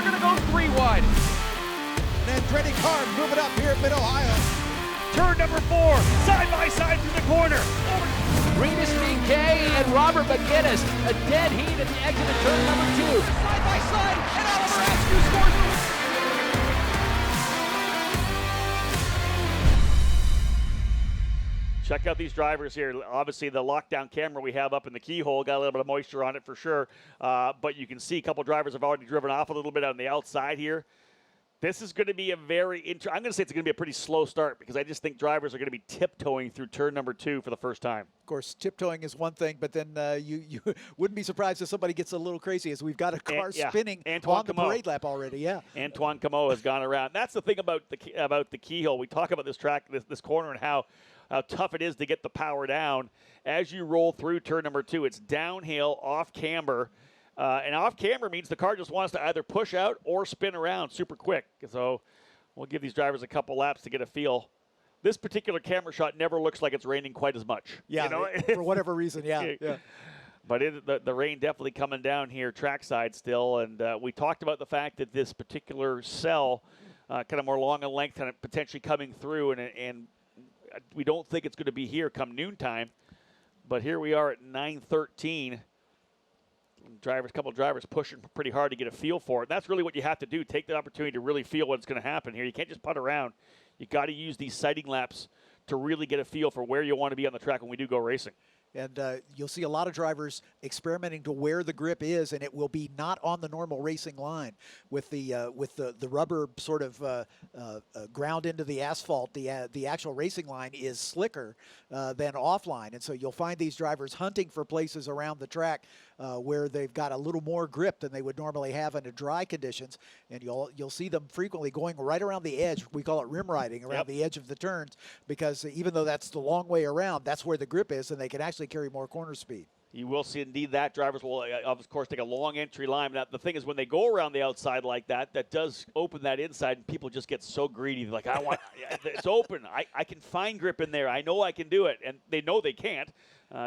They're going to go 3 wide. And Andretti Carr moving up here at Mid-Ohio. Turn number 4, side by side through the corner. Reedus BK and Robert McGinnis, a dead heat at the exit of turn number 2. Side by side, and Oliver Askew scores. Check out these drivers here. Obviously, the lockdown camera we have up in the keyhole got a little bit of moisture on it for sure. But you can see a couple drivers have already driven off a little bit on the outside here. This is going to be a very I'm going to say it's going to be a pretty slow start because I just think drivers are going to be tiptoeing through turn number 2 for the first time. Of course, tiptoeing is one thing, but then you wouldn't be surprised if somebody gets a little crazy as we've got a car spinning on the parade lap already. Yeah, Antoine Camo has gone around. That's the thing about the keyhole. We talk about this track, this corner, and how tough it is to get the power down. As you roll through turn number 2, it's downhill, off camber. And off camber means the car just wants to either push out or spin around super quick. So we'll give these drivers a couple laps to get a feel. This particular camera shot never looks like it's raining quite as much. Yeah, you know? For whatever reason, yeah. But the rain definitely coming down here trackside still. And we talked about the fact that this particular cell, kind of more long in length, kind of potentially coming through. And we don't think it's going to be here come noontime. But here we are at 9:13. A couple of drivers pushing pretty hard to get a feel for it. And that's really what you have to do. Take the opportunity to really feel what's going to happen here. You can't just putt around. You got to use these sighting laps to really get a feel for where you want to be on the track when we do go racing. And you'll see a lot of drivers experimenting to where the grip is, and it will be not on the normal racing line with the rubber sort of ground into the asphalt. The actual racing line is slicker than offline, and so you'll find these drivers hunting for places around the track where they've got a little more grip than they would normally have under dry conditions, and you'll see them frequently going right around the edge. We call it rim riding around the edge of the turns, because even though that's the long way around, that's where the grip is, and they can actually carry more corner speed. You will see indeed that drivers will, of course, take a long entry line. Now, the thing is, when they go around the outside like that, that does open that inside, and people just get so greedy. They're like, I want it's open. I can find grip in there. I know I can do it, and they know they can't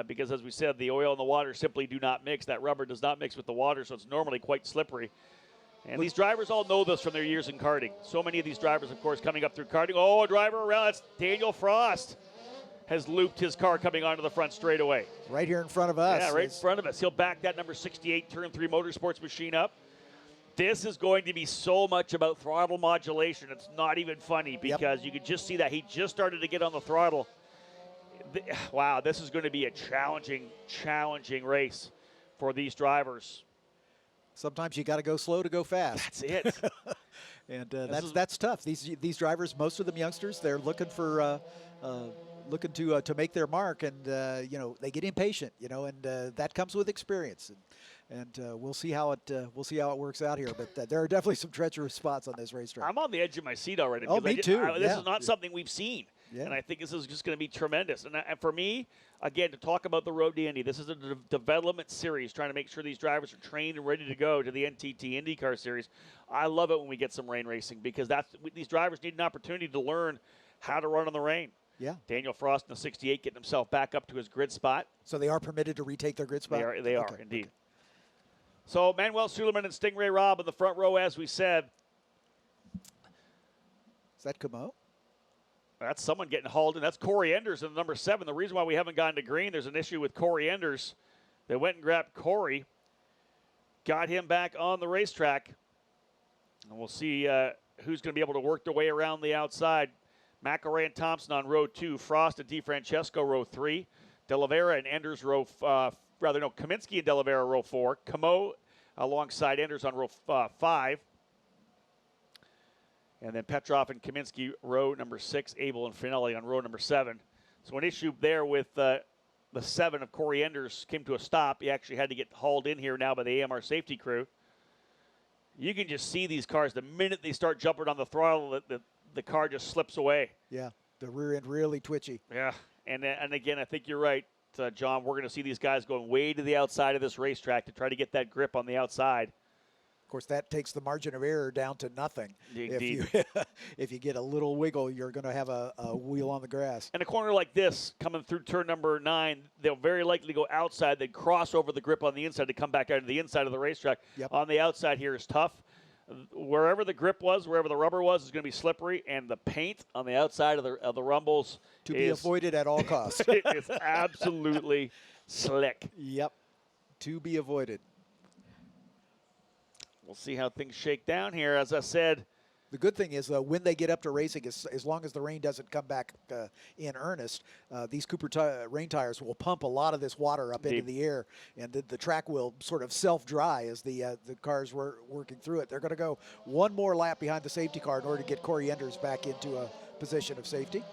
because, as we said, the oil and the water simply do not mix. That rubber does not mix with the water, so it's normally quite slippery. And these drivers all know this from their years in karting. So many of these drivers, of course, coming up through karting. Oh, a driver around. That's Daniel Frost. Has looped his car coming onto the front straightaway. Right here in front of us. Yeah, right in front of us. He'll back that number 68 Turn 3 Motorsports machine up. This is going to be so much about throttle modulation. It's not even funny because you can just see that he just started to get on the throttle. Wow, this is going to be a challenging race for these drivers. Sometimes you got to go slow to go fast. That's it. And that's tough. These drivers, most of them youngsters, they're looking for looking to make their mark, and they get impatient, and that comes with experience, and we'll see how it works out here. But there are definitely some treacherous spots on this racetrack. I'm on the edge of my seat already. Oh, me too. This is not something we've seen, and I think this is just going to be tremendous. And for me, again, to talk about the Road to Indy, this is a development series, trying to make sure these drivers are trained and ready to go to the NTT IndyCar Series. I love it when we get some rain racing because these drivers need an opportunity to learn how to run on the rain. Yeah. Daniel Frost in the 68 getting himself back up to his grid spot. So they are permitted to retake their grid spot? They are indeed. Okay. So Manuel Suleiman and Stingray Robb in the front row, as we said. Is that Camo? That's someone getting hauled in. That's Corey Enders in the number 7. The reason why we haven't gone to green, there's an issue with Corey Enders. They went and grabbed Corey, got him back on the racetrack. And we'll see who's going to be able to work their way around the outside. McElray and Thompson on row 2, Frost and DeFrancesco row 3, De Oliveira and Enders Kaminsky and De Oliveira row 4, Camo alongside Enders on row 5, and then Petrov and Kaminsky row number 6, Abel and Finelli on row number 7. So an issue there with the 7 of Corey Enders came to a stop. He actually had to get hauled in here now by the AMR safety crew. You can just see these cars, the minute they start jumping on the throttle, the car just slips away. Yeah, the rear end really twitchy. Yeah, and again, I think you're right, John. We're going to see these guys going way to the outside of this racetrack to try to get that grip on the outside. Of course, that takes the margin of error down to nothing. Indeed. If you get a little wiggle, you're going to have a wheel on the grass. And a corner like this, coming through turn number 9, they'll very likely go outside, then cross over the grip on the inside to come back out to the inside of the racetrack. Yep. On the outside here is tough. wherever the grip was, wherever the rubber was, is going to be slippery, and the paint on the outside of the rumbles to be avoided at all costs. It is absolutely slick. Yep, to be avoided. We'll see how things shake down here. As I said, the good thing is, when they get up to racing, as long as the rain doesn't come back in earnest, these Cooper rain tires will pump a lot of this water up into the air, and the track will sort of self-dry as the cars were working through it. They're going to go one more lap behind the safety car in order to get Corey Enders back into a position of safety.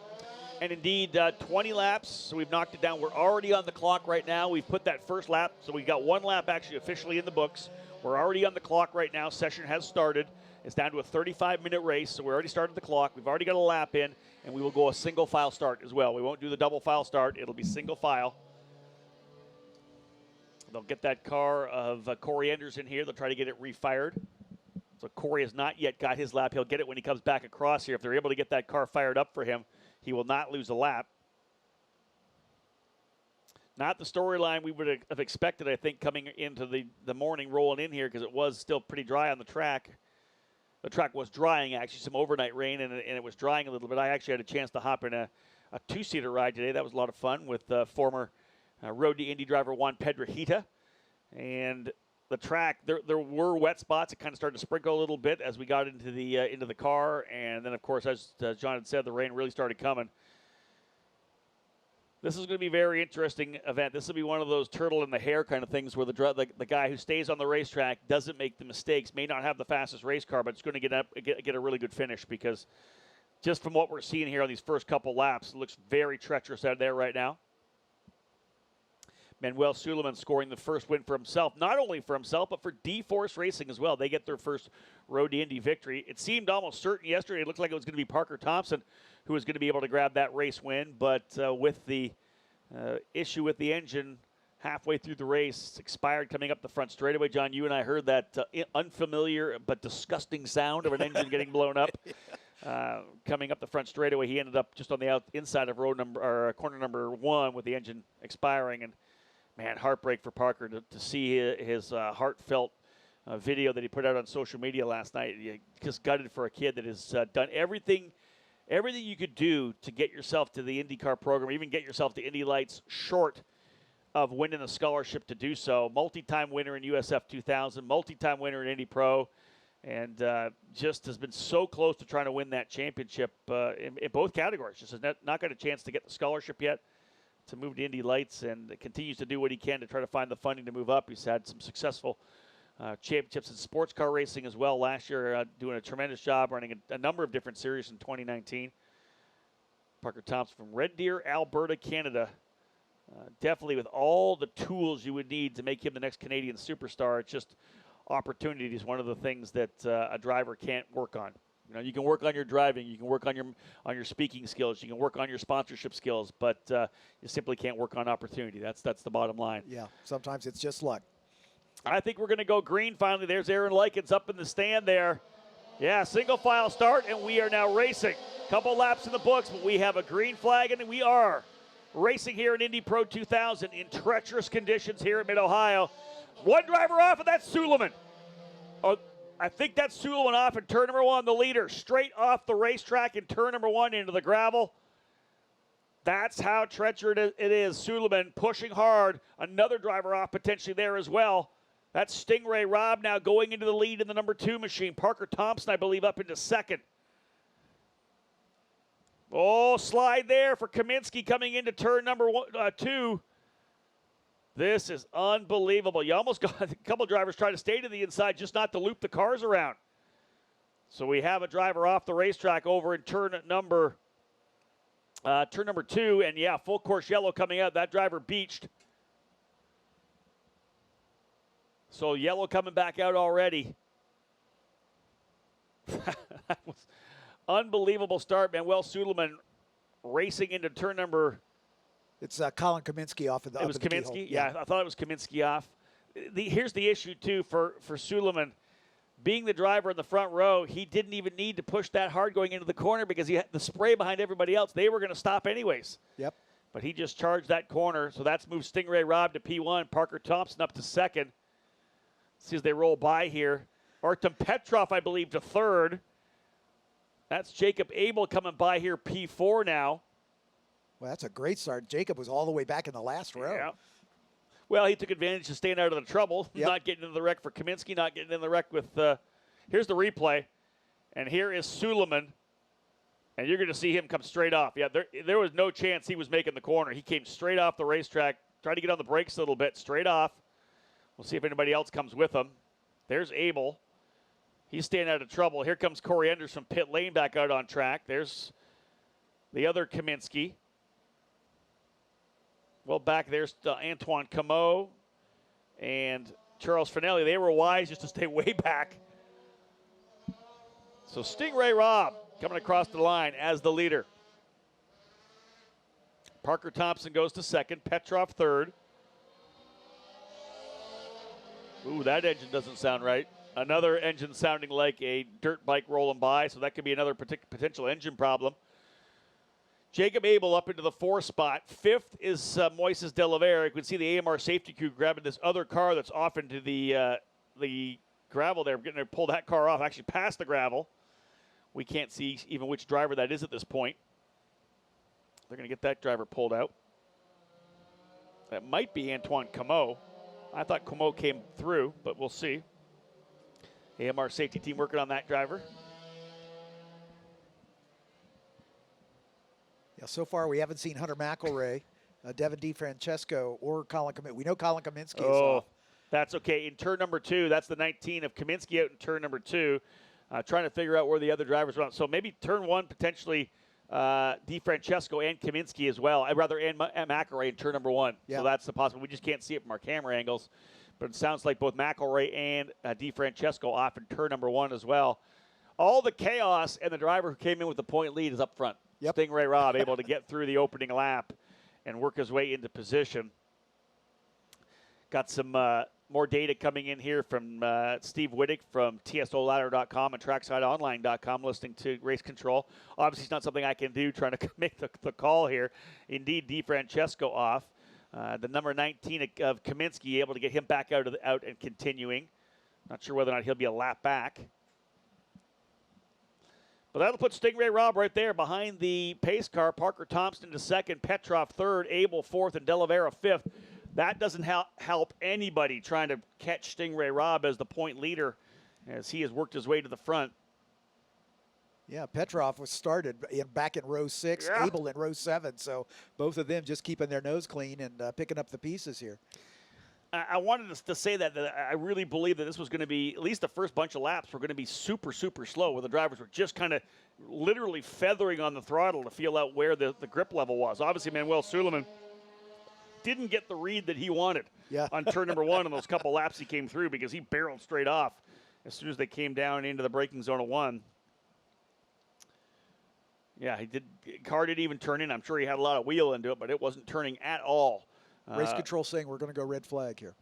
And indeed, 20 laps, so we've knocked it down. We're already on the clock right now. We've put that first lap, so we got one lap actually officially in the books. We're already on the clock right now. Session has started. It's down to a 35-minute race, so we already started the clock. We've already got a lap in, and we will go a single file start as well. We won't do the double file start. It'll be single file. They'll get that car of Corey Enders in here. They'll try to get it refired. So Corey has not yet got his lap. He'll get it when he comes back across here. If they're able to get that car fired up for him, he will not lose a lap. Not the storyline we would have expected, I think, coming into the morning, rolling in here, because it was still pretty dry on the track. The track was drying, actually, some overnight rain, and it was drying a little bit. I actually had a chance to hop in a two-seater ride today. That was a lot of fun with former Road to Indy driver Juan Pedrahita. And the track, there were wet spots. It kind of started to sprinkle a little bit as we got into the car. And then, of course, as John had said, the rain really started coming. This is going to be a very interesting event. This will be one of those turtle in the hair kind of things where the guy who stays on the racetrack doesn't make the mistakes, may not have the fastest race car, but it's going to get a really good finish, because just from what we're seeing here on these first couple laps, it looks very treacherous out there right now. Manuel Suleiman scoring the first win for himself, not only for himself, but for D-Force Racing as well. They get their first Road to Indy victory. It seemed almost certain yesterday. It looked like it was going to be Parker Thompson who was going to be able to grab that race win, but with the issue with the engine halfway through the race, expired coming up the front straightaway. John, you and I heard that unfamiliar but disgusting sound of an engine getting blown up. Coming up the front straightaway, he ended up just on the inside of corner number 1 with the engine expiring, and man, heartbreak for Parker to see his heartfelt video that he put out on social media last night. Just gutted for a kid that has done everything you could do to get yourself to the IndyCar program, even get yourself to Indy Lights, short of winning a scholarship to do so. Multi-time winner in USF 2000, multi-time winner in Indy Pro, and just has been so close to trying to win that championship in both categories. Just has not got a chance to get the scholarship yet to move to Indy Lights, and continues to do what he can to try to find the funding to move up. He's had some successful championships in sports car racing as well last year, doing a tremendous job running a number of different series in 2019. Parker Thompson from Red Deer, Alberta, Canada. Definitely with all the tools you would need to make him the next Canadian superstar. It's just opportunity is one of the things that a driver can't work on. You know, you can work on your driving, you can work on your speaking skills, you can work on your sponsorship skills, but you simply can't work on opportunity. That's the bottom line. Yeah, sometimes it's just luck. I think we're going to go green finally. There's Aaron Likens up in the stand there. Yeah, single file start, and we are now racing. Couple laps in the books, but we have a green flag, and we are racing here in Indy Pro 2000 in treacherous conditions here at Mid-Ohio. One driver off, and that's Suleiman. Oh, I think that's Suleiman off in turn number 1, the leader, straight off the racetrack in turn number 1 into the gravel. That's how treacherous it is. Suleiman pushing hard. Another driver off potentially there as well. That's Stingray Robb now going into the lead in the number 2 machine. Parker Thompson, I believe, up into second. Oh, slide there for Kaminsky coming into turn number 2. This is unbelievable. You almost got a couple drivers trying to stay to the inside just not to loop the cars around. So we have a driver off the racetrack over in turn number 2. And, yeah, full course yellow coming out. That driver beached. So yellow coming back out already. That was unbelievable start. Manuel Suleiman racing into turn number. It's Colin Kaminsky off of the. It was Kaminsky. Yeah, I thought it was Kaminsky off. Here's the issue too for Suleiman, being the driver in the front row. He didn't even need to push that hard going into the corner because he had the spray behind everybody else. They were going to stop anyways. Yep. But he just charged that corner, so that's moved Stingray Robb to P1. Parker Thompson up to second. See as they roll by here. Artem Petrov, I believe, to third. That's Jacob Abel coming by here, P4 now. Well, that's a great start. Jacob was all the way back in the last row. Yeah. Well, he took advantage of staying out of the trouble, Yep. not getting into the wreck for Kaminsky, not getting in the wreck with here's the replay. And here is Suleiman. And you're going to see him come straight off. Yeah, there was no chance he was making the corner. He came straight off the racetrack, tried to get on the brakes a little bit, straight off. We'll see if anybody else comes with him. There's Abel. He's staying out of trouble. Here comes Corey Enders from pit lane back out on track. There's the other Kaminsky. Well, back there's Antoine Comeau and Charles Finelli. They were wise just to stay way back. So Stingray Robb coming across the line as the leader. Parker Thompson goes to second. Petrov third. Ooh, that engine doesn't sound right. Another engine sounding like a dirt bike rolling by, so that could be another potential engine problem. Jacob Abel up into the 4th spot. 5th is Moises De Oliveira. You can see the AMR safety crew grabbing this other car that's off into the gravel there. We're getting to pull that car off, actually past the gravel. We can't see even which driver that is at this point. They're going to get that driver pulled out. That might be Antoine Comeau. I thought Comeau came through, but we'll see. AMR safety team working on that driver. Yeah, so far we haven't seen Hunter McElroy, Devin DeFrancesco, or Colin Kaminsky. We know Colin Kaminsky is off. That's okay. In turn number 2, that's the 19 of Kaminsky out in turn number 2. Trying to figure out where the other drivers are. So maybe turn 1 potentially DeFrancesco and Kaminsky as well. I'd rather and McElroy in turn number 1. Yeah. So that's the possible. We just can't see it from our camera angles. But it sounds like both McElroy and DeFrancesco off in turn number 1 as well. All the chaos, and the driver who came in with the point lead is up front. Yep. Stingray Robb able to get through the opening lap and work his way into position. Got some more data coming in here from Steve Wittig from TSOladder.com and TracksideOnline.com, listening to Race Control. Obviously, it's not something I can do, trying to make the call here. Indeed, DeFrancesco off. The number 19 of Kaminsky, able to get him back out and continuing. Not sure whether or not he'll be a lap back. But that'll put Stingray Robb right there behind the pace car. Parker Thompson to second, Petrov third, Abel fourth, and De Oliveira fifth. That doesn't help anybody trying to catch Stingray Robb as the point leader, as he has worked his way to the front. Yeah, Petrov was started back in row 6, Yeah. Abel in row 7. So both of them just keeping their nose clean and picking up the pieces here. I wanted to say that I really believe that this was going to be, at least the first bunch of laps were going to be super, super slow, where the drivers were just kind of literally feathering on the throttle to feel out where the grip level was. Obviously, Manuel Suleiman didn't get the read that he wanted on turn number 1 on those couple laps he came through, because he barreled straight off as soon as they came down into the braking zone of 1. Yeah, car didn't even turn in. I'm sure he had a lot of wheel into it, but it wasn't turning at all. Race control saying we're going to go red flag here.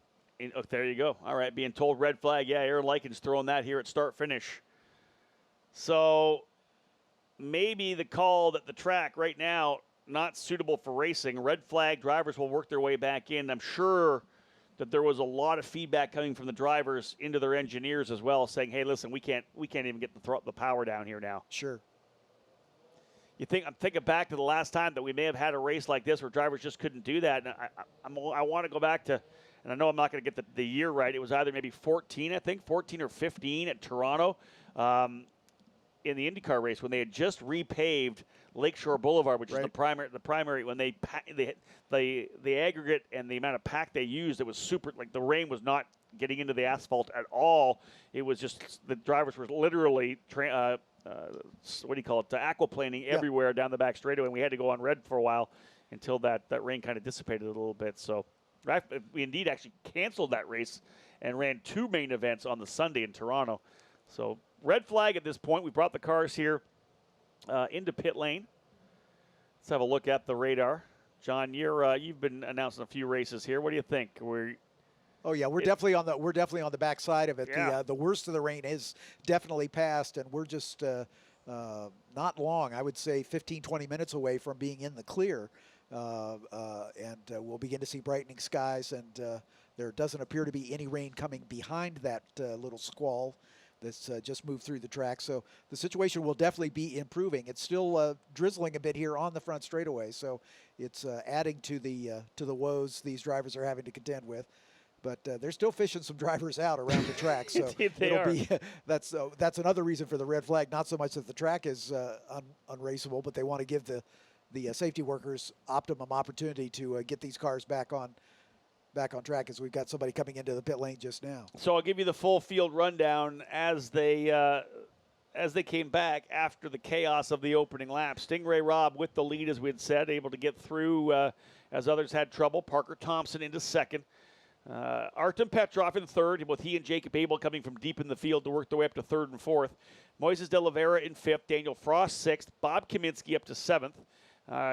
There you go. All right, being told red flag. Yeah, Aaron Lyken's throwing that here at start finish. So maybe the call that the track right now, not suitable for racing. Red flag, drivers will work their way back in. I'm sure that there was a lot of feedback coming from the drivers into their engineers as well, saying, "Hey, listen, we can't even get the power down here now." Sure. I'm thinking back to the last time that we may have had a race like this where drivers just couldn't do that. And I want to go back to, and I know I'm not going to get the year right. It was either maybe 14 or 15 at Toronto in the IndyCar race when they had just repaved Lakeshore Boulevard, which is the primary when the aggregate and the amount of pack they used, it was super, like the rain was not getting into the asphalt at all. It was just, the drivers were literally aquaplaning everywhere down the back straightaway, and we had to go on red for a while until that rain kind of dissipated a little bit. So we indeed actually canceled that race and ran 2 main events on the Sunday in Toronto. So red flag at this point. We brought the cars here into pit lane. Let's have a look at the radar. John, you've been announcing a few races here. What do you think? We're definitely on the back side of it. Yeah. The worst of the rain is definitely passed, and we're just not long. I would say 15, 20 minutes away from being in the clear, and we'll begin to see brightening skies. And there doesn't appear to be any rain coming behind that little squall that's just moved through the track. So the situation will definitely be improving. It's still drizzling a bit here on the front straightaway, so it's adding to the woes these drivers are having to contend with. But they're still fishing some drivers out around the track, so that's another reason for the red flag. Not so much that the track is unraceable, but they want to give the safety workers optimum opportunity to get these cars back on track, as we've got somebody coming into the pit lane just now. So I'll give you the full field rundown as they came back after the chaos of the opening lap. Stingray Robb with the lead, as we had said, able to get through as others had trouble. Parker Thompson into second. Artem Petrov in third, with he and Jacob Abel coming from deep in the field to work their way up to third and fourth. Moises de Oliveira in fifth. Daniel Frost sixth. Bob Kaminsky up to seventh.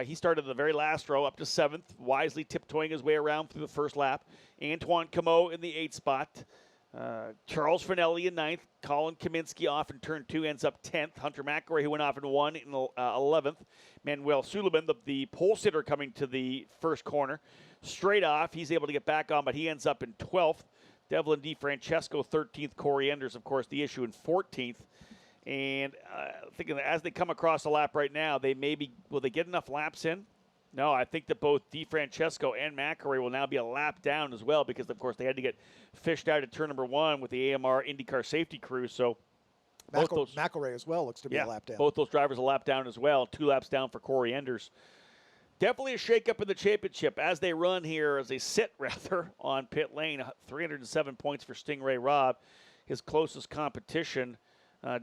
He started the very last row up to seventh, wisely tiptoeing his way around through the first lap. Antoine Camo in the eighth spot. Charles Finelli in ninth. Colin Kaminsky off in turn two, ends up 10th. Hunter McElroy, who went off in 11th. Manuel Suleiman, the pole sitter, coming to the first corner. Straight off, he's able to get back on, but he ends up in 12th. Devlin DiFrancesco, 13th. Corey Enders, of course, the issue in 14th. And thinking that as they come across the lap right now, will they get enough laps in? No, I think that both DiFrancesco and McElroy will now be a lap down as well, because, of course, they had to get fished out at turn number one with the AMR IndyCar safety crew. So McElroy as well looks to be a lap down. Both those drivers a lap down as well. 2 laps down for Corey Enders. Definitely a shakeup in the championship as they sit on pit lane. 307 points for Stingray Robb. His closest competition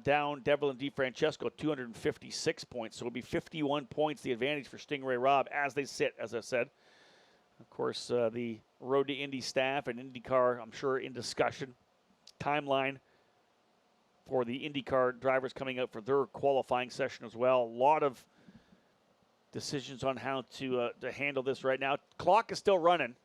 down Devlin DiFrancesco, 256 points. So it'll be 51 points the advantage for Stingray Robb as they sit, as I said. Of course, the Road to Indy staff and IndyCar, I'm sure, in discussion. Timeline for the IndyCar drivers coming out for their qualifying session as well. A lot of decisions on how to handle this right now. Clock is still running.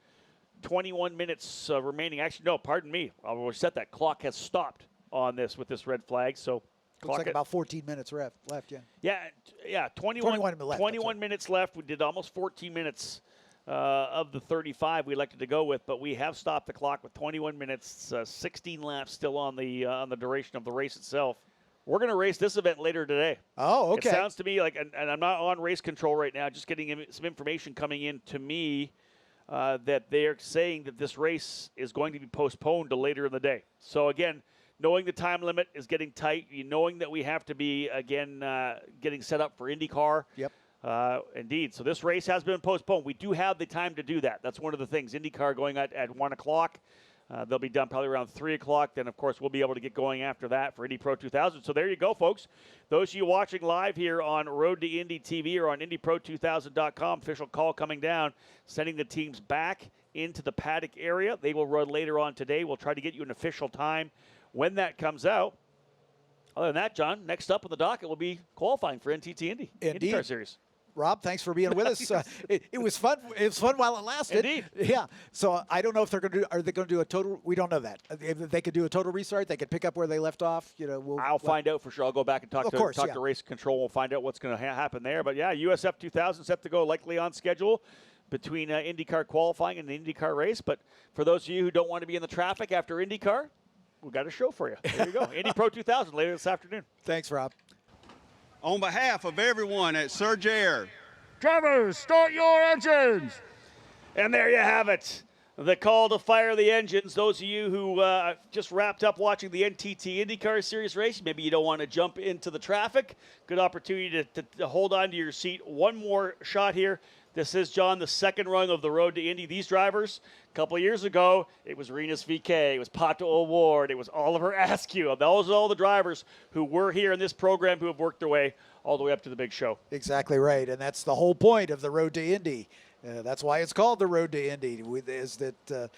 21 minutes remaining. Actually, no, pardon me. I'll reset that. Clock has stopped on this with this red flag. So looks like about 14 minutes left, yeah. Yeah, 21 minutes left. We did almost 14 minutes of the 35 we elected to go with, but we have stopped the clock with 21 minutes, 16 laps still on the duration of the race itself. We're going to race this event later today. Oh, okay. It sounds to me like, and I'm not on race control right now, just getting some information coming in to me that they're saying that this race is going to be postponed to later in the day. So again, knowing the time limit is getting tight, knowing that we have to be, again, getting set up for IndyCar. Yep. Indeed. So this race has been postponed. We do have the time to do that. That's one of the things. IndyCar going at 1 o'clock. They'll be done probably around 3 o'clock. Then, of course, we'll be able to get going after that for Indy Pro 2000. So there you go, folks. Those of you watching live here on Road to Indy TV or on IndyPro2000.com, official call coming down, sending the teams back into the paddock area. They will run later on today. We'll try to get you an official time when that comes out. Other than that, John, next up on the docket will be qualifying for NTT Indy. Indeed. IndyCar Series. Rob, thanks for being with us. It was fun. It was fun while it lasted. Indeed. Yeah. So I don't know if they're going to do. Are they going to do a total? We don't know that. If they could do a total restart, they could pick up where they left off. I'll find out for sure. I'll go back and talk to race control. We'll find out what's going to happen there. But yeah, USF 2000 set to go, likely on schedule between IndyCar qualifying and the IndyCar race. But for those of you who don't want to be in the traffic after IndyCar, we've got a show for you. There you go. Indy Pro 2000 later this afternoon. Thanks, Rob. On behalf of everyone at Surgere, Drivers, start your engines! And there you have it. The call to fire the engines. Those of you who just wrapped up watching the NTT IndyCar Series race, maybe you don't want to jump into the traffic. Good opportunity to hold on to your seat. One more shot here. This is, John, the second rung of the Road to Indy. These drivers, a couple of years ago, it was Rinus VK, it was Pato O'Ward, it was Oliver Askew. Those are all the drivers who were here in this program who have worked their way all the way up to the big show. Exactly right, and that's the whole point of the Road to Indy. That's why it's called the Road to Indy, is that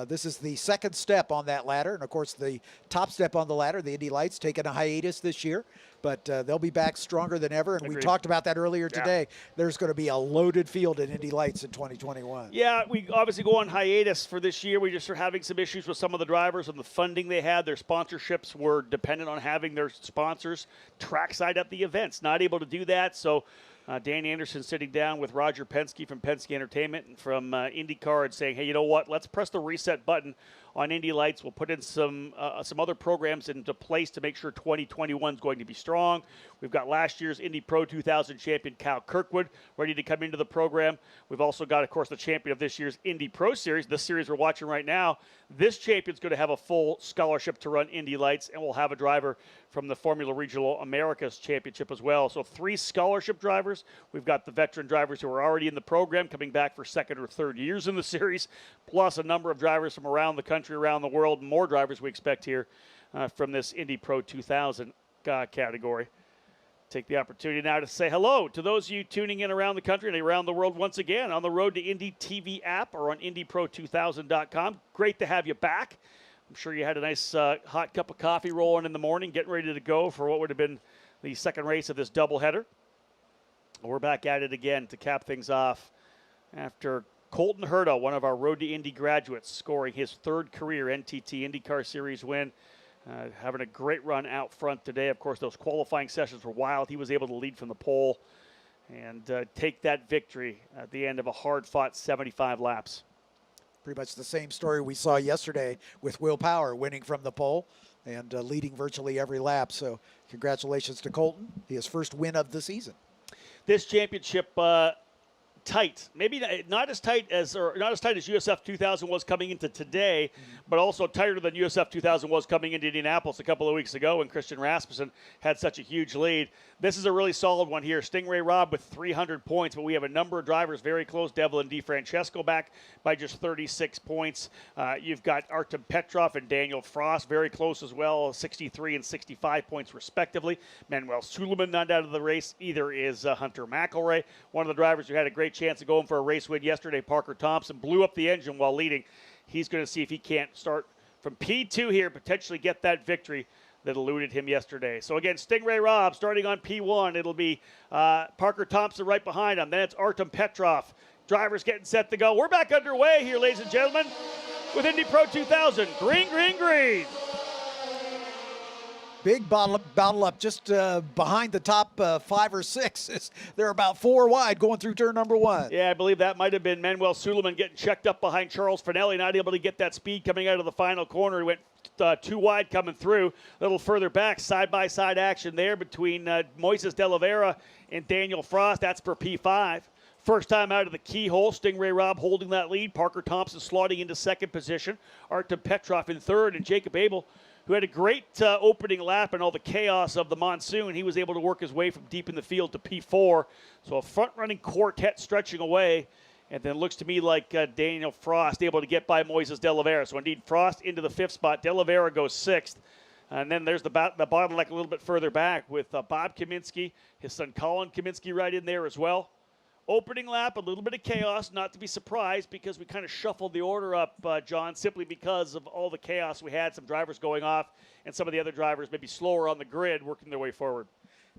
this is the second step on that ladder. And, of course, the top step on the ladder, the Indy Lights, taking a hiatus this year. But they'll be back stronger than ever. And Agreed. we talked about that earlier today. There's going to be a loaded field in Indy Lights in 2021. Yeah, we obviously go on hiatus for this year. We just are having some issues with some of the drivers and the funding they had. Their sponsorships were dependent on having their sponsors trackside at the events. Not able to do that, so Dan Anderson sitting down with Roger Penske from Penske Entertainment and from IndyCar and saying, hey, you know what, let's press the reset button on Indy Lights. We'll put in some other programs into place to make sure 2021 is going to be strong. We've got last year's Indy Pro 2000 champion Kyle Kirkwood ready to come into the program. We've also got, of course, the champion of this year's Indy Pro Series. This series we're watching right now, this champion's going to have a full scholarship to run Indy Lights, and we'll have a driver from the Formula Regional Americas Championship as well. So 3 scholarship drivers. We've got the veteran drivers who are already in the program coming back for second or third years in the series, plus a number of drivers from around the country, around the world, more drivers we expect here from this Indy Pro 2000 category. Take the opportunity now to say hello to those of you tuning in around the country and around the world once again on the Road to Indy TV app or on IndyPro2000.com. Great to have you back. I'm sure you had a nice hot cup of coffee rolling in the morning, getting ready to go for what would have been the second race of this doubleheader. We're back at it again to cap things off after Colton Herta, one of our Road to Indy graduates, scoring his 3rd career NTT IndyCar Series win. Having a great run out front today. Of course, those qualifying sessions were wild. He was able to lead from the pole and take that victory at the end of a hard-fought 75 laps. Pretty much the same story we saw yesterday with Will Power winning from the pole and leading virtually every lap. So congratulations to Colton, his first win of the season. This championship tight, maybe not as tight as USF 2000 was coming into today, but also tighter than USF 2000 was coming into Indianapolis a couple of weeks ago when Christian Rasmussen had such a huge lead. This is a really solid one here. Stingray Robb with 300 points, but we have a number of drivers very close. Devlin DeFrancesco back by just 36 points. You've got Artem Petrov and Daniel Frost very close as well, 63 and 65 points respectively. Manuel Suleiman not out of the race. Either is Hunter McElroy, one of the drivers who had a great chance of going for a race win yesterday. Parker Thompson blew up the engine while leading. He's going to see if he can't start from P2 here, potentially get that victory that eluded him yesterday. So again, Stingray Robb starting on P1. It'll be Parker Thompson right behind him. Then it's Artem Petrov. Drivers getting set to go. We're back underway here, ladies and gentlemen, with Indy Pro 2000. Green, green, green. Big battle up just behind the top 5 or 6. They're about 4 wide going through turn number 1. Yeah, I believe that might have been Manuel Suleiman getting checked up behind Charles Finelli, not able to get that speed coming out of the final corner. He went too wide coming through. A little further back, side-by-side action there between Moises de Oliveira and Daniel Frost. That's for P5. First time out of the keyhole, Stingray Robb holding that lead. Parker Thompson slotting into second position. Artem Petrov in third, and Jacob Abel, who had a great opening lap in all the chaos of the monsoon. He was able to work his way from deep in the field to P4. So a front-running quartet stretching away. And then it looks to me like Daniel Frost able to get by Moises de Oliveira. So indeed, Frost into the 5th spot. De Oliveira goes 6th. And then there's the bottleneck a little bit further back with Bob Kaminsky, his son Colin Kaminsky right in there as well. Opening lap, a little bit of chaos, not to be surprised because we kind of shuffled the order up, John, simply because of all the chaos we had, some drivers going off, and some of the other drivers maybe slower on the grid working their way forward.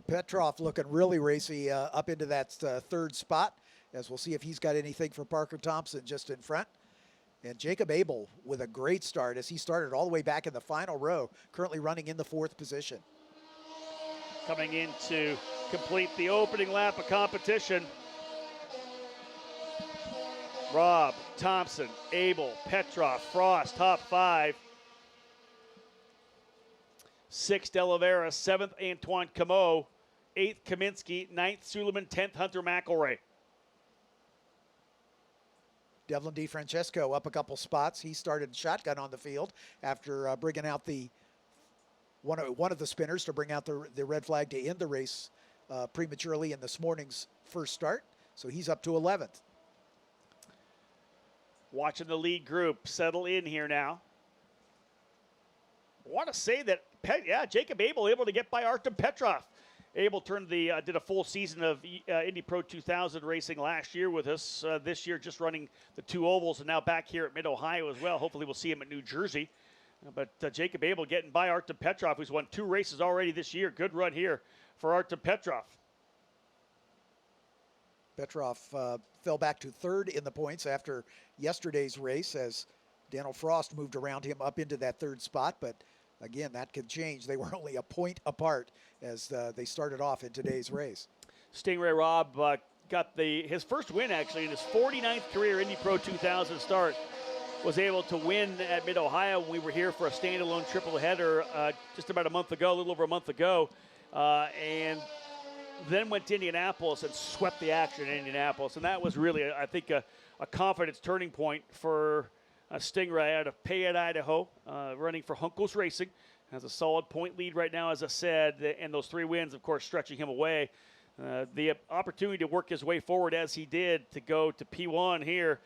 Petrov looking really racy up into that 3rd spot, as we'll see if he's got anything for Parker Thompson just in front. And Jacob Abel with a great start as he started all the way back in the final row, currently running in the 4th position. Coming in to complete the opening lap of competition. Robb, Thompson, Abel, Petrov, Frost, top 5. 6th, De Oliveira. 7th, Antoine Camo. 8th, Kaminsky. 9th, Suleiman. 10th, Hunter McElroy. Devlin DeFrancesco up a couple spots. He started shotgun on the field after bringing out one of the spinners to bring out the red flag to end the race prematurely in this morning's first start. So he's up to 11th. Watching the lead group settle in here now. I want to say that, Jacob Abel able to get by Artem Petrov. Abel did a full season of Indy Pro 2000 racing last year with us. This year just running the 2 ovals and now back here at Mid-Ohio as well. Hopefully we'll see him at New Jersey. But Jacob Abel getting by Artem Petrov, who's won 2 races already this year. Good run here for Artem Petrov. Petrov fell back to 3rd in the points after yesterday's race as Daniel Frost moved around him up into that 3rd spot. But again, that could change. They were only a point apart as they started off in today's race. Stingray Robb got his first win actually in his 49th career Indy Pro 2000 start. was able to win at Mid-Ohio when we were here for a standalone triple header just about a month ago, a little over a month ago, and then went to Indianapolis and swept the action in Indianapolis. And that was really, I think, a confidence turning point for Stingray out of Payette, Idaho, running for Hunkles Racing. Has a solid point lead right now, as I said, and those 3 wins, of course, stretching him away. The opportunity to work his way forward as he did to go to P1 here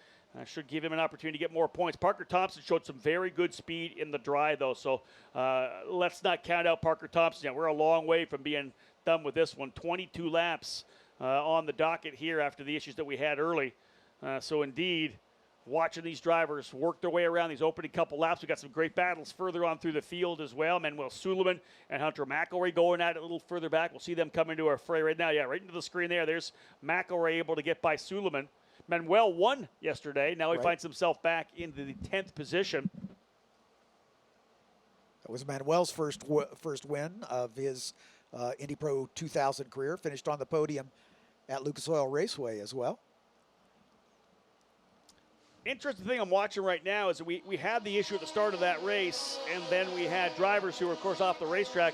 should give him an opportunity to get more points. Parker Thompson showed some very good speed in the dry, though, so let's not count out Parker Thompson yet. We're a long way from being done with this one. 22 laps on the docket here after the issues that we had early. So, indeed, watching these drivers work their way around these opening couple laps. We got some great battles further on through the field as well. Manuel Suleiman and Hunter McElroy going at it a little further back. We'll see them come into our fray right now. Yeah, right into the screen there. There's McElroy able to get by Suleiman. Manuel won yesterday. Now he finds himself back into the 10th position. That was Manuel's first win of his Indy Pro 2000 career. Finished on the podium at Lucas Oil Raceway as well. Interesting thing I'm watching right now is that we had the issue at the start of that race, and then we had drivers who were, of course, off the racetrack.